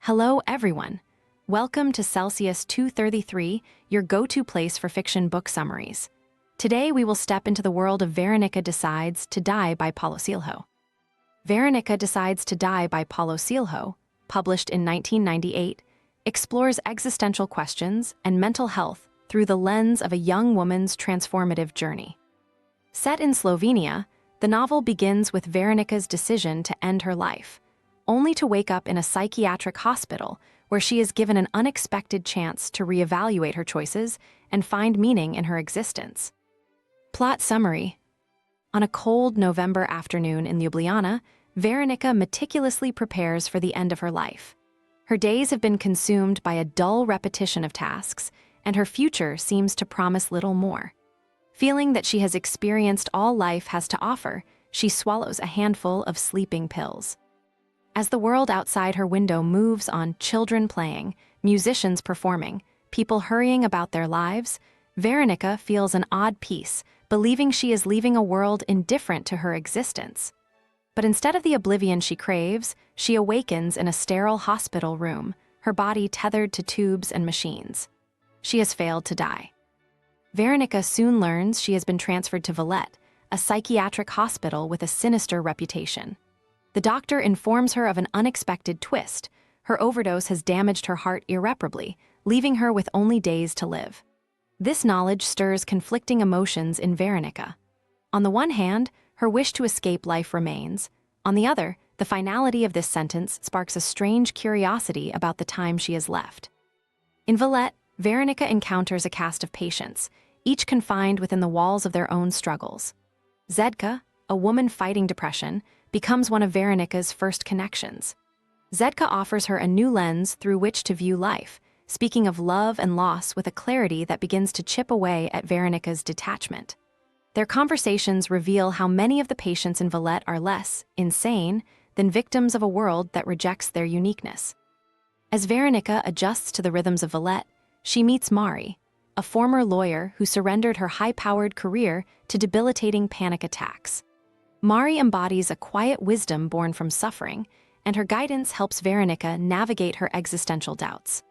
Hello, everyone. Welcome to Celsius 233, your go-to place for fiction book summaries. Today, we will step into the world of Veronika Decides to Die by Paulo Coelho. Veronika Decides to Die by Paulo Coelho, published in 1998, explores existential questions and mental health through the lens of a young woman's transformative journey. Set in Slovenia, the novel begins with Veronika's decision to end her life, only to wake up in a psychiatric hospital where she is given an unexpected chance to reevaluate her choices and find meaning in her existence. Plot summary. On a cold November afternoon in Ljubljana, Veronika meticulously prepares for the end of her life. Her days have been consumed by a dull repetition of tasks, and her future seems to promise little more. Feeling that she has experienced all life has to offer, she swallows a handful of sleeping pills. As the world outside her window moves on, children playing, musicians performing, people hurrying about their lives, Veronika feels an odd peace, believing she is leaving a world indifferent to her existence. But instead of the oblivion she craves, she awakens in a sterile hospital room, her body tethered to tubes and machines. She has failed to die. Veronika soon learns she has been transferred to Veelet, a psychiatric hospital with a sinister reputation. The doctor informs her of an unexpected twist. Her overdose has damaged her heart irreparably, leaving her with only days to live. This knowledge stirs conflicting emotions in Veronika. On the one hand, her wish to escape life remains. On the other, the finality of this sentence sparks a strange curiosity about the time she has left. In Veelet, Veronika encounters a cast of patients, each confined within the walls of their own struggles. Zedka, a woman fighting depression, becomes one of Veronika's first connections. Zedka offers her a new lens through which to view life, speaking of love and loss with a clarity that begins to chip away at Veronika's detachment. Their conversations reveal how many of the patients in Veelet are less insane than victims of a world that rejects their uniqueness. As Veronika adjusts to the rhythms of Veelet, she meets Mari, a former lawyer who surrendered her high-powered career to debilitating panic attacks. Mari embodies a quiet wisdom born from suffering, and her guidance helps Veronika navigate her existential doubts.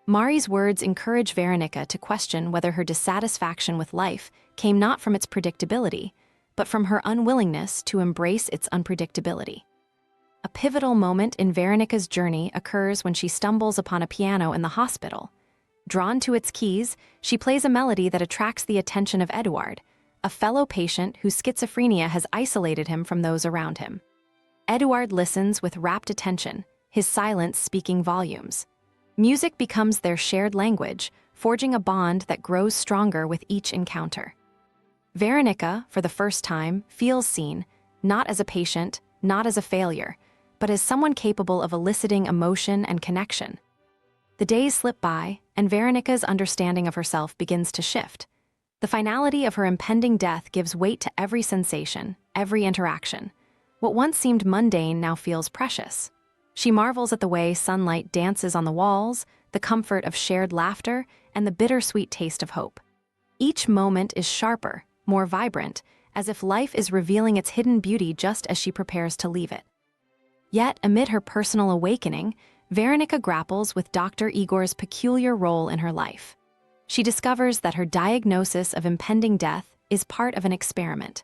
Mari's words encourage Veronika to question whether her dissatisfaction with life came not from its predictability, but from her unwillingness to embrace its unpredictability. A pivotal moment in Veronika's journey occurs when she stumbles upon a piano in the hospital. Drawn to its keys, she plays a melody that attracts the attention of Eduard, a fellow patient whose schizophrenia has isolated him from those around him. Eduard listens with rapt attention, his silence speaking volumes. Music becomes their shared language, forging a bond that grows stronger with each encounter. Veronika, for the first time, feels seen, not as a patient, not as a failure, but as someone capable of eliciting emotion and connection. The days slip by, and Veronika's understanding of herself begins to shift. The finality of her impending death gives weight to every sensation, every interaction. What once seemed mundane now feels precious. She marvels at the way sunlight dances on the walls, the comfort of shared laughter, and the bittersweet taste of hope. Each moment is sharper, more vibrant, as if life is revealing its hidden beauty just as she prepares to leave it. Yet, amid her personal awakening, Veronika grapples with Dr. Igor's peculiar role in her life. She discovers that her diagnosis of impending death is part of an experiment.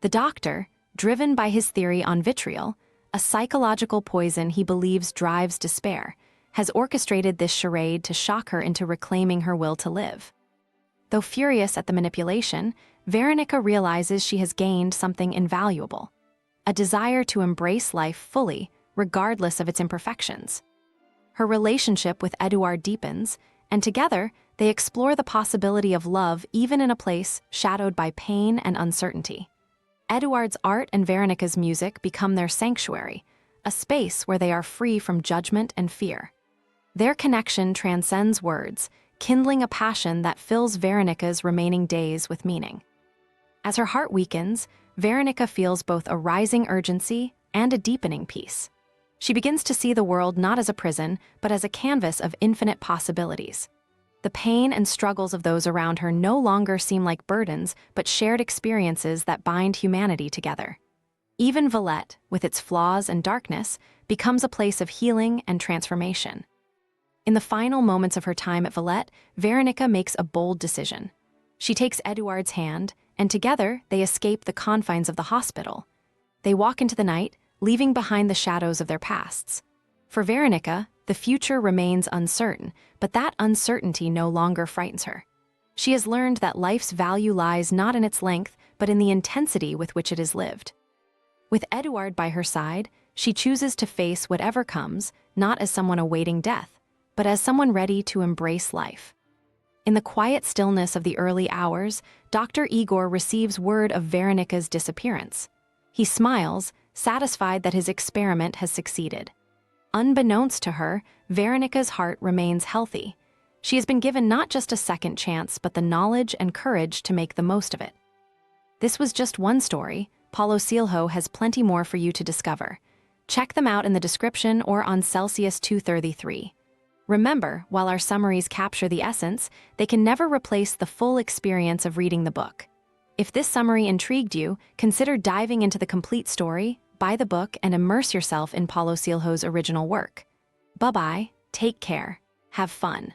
The doctor, driven by his theory on vitriol, a psychological poison he believes drives despair, has orchestrated this charade to shock her into reclaiming her will to live. Though furious at the manipulation, Veronika realizes she has gained something invaluable: a desire to embrace life fully, regardless of its imperfections. Her relationship with Eduard deepens, and together, they explore the possibility of love even in a place shadowed by pain and uncertainty. Eduard's art and Veronika's music become their sanctuary, a space where they are free from judgment and fear. Their connection transcends words, kindling a passion that fills Veronika's remaining days with meaning. As her heart weakens, Veronika feels both a rising urgency and a deepening peace. She begins to see the world not as a prison, but as a canvas of infinite possibilities. The pain and struggles of those around her no longer seem like burdens, but shared experiences that bind humanity together. Even Veelet, with its flaws and darkness, becomes a place of healing and transformation. In the final moments of her time at Valette, Veronika makes a bold decision. She takes Eduard's hand, and together they escape the confines of the hospital. They walk into the night, leaving behind the shadows of their pasts. For Veronika, the future remains uncertain, but that uncertainty no longer frightens her. She has learned that life's value lies not in its length, but in the intensity with which it is lived. With Eduard by her side, she chooses to face whatever comes, not as someone awaiting death, but as someone ready to embrace life. In the quiet stillness of the early hours, Dr. Igor receives word of Veronika's disappearance. He smiles, satisfied that his experiment has succeeded. Unbeknownst to her, Veronika's heart remains healthy. She has been given not just a second chance, but the knowledge and courage to make the most of it. This was just one story. Paulo Coelho has plenty more for you to discover. Check them out in the description or on Celsius 233. Remember, while our summaries capture the essence, they can never replace the full experience of reading the book. If this summary intrigued you, consider diving into the complete story, buy the book, and immerse yourself in Paulo Coelho's original work. Bye-bye, take care, have fun.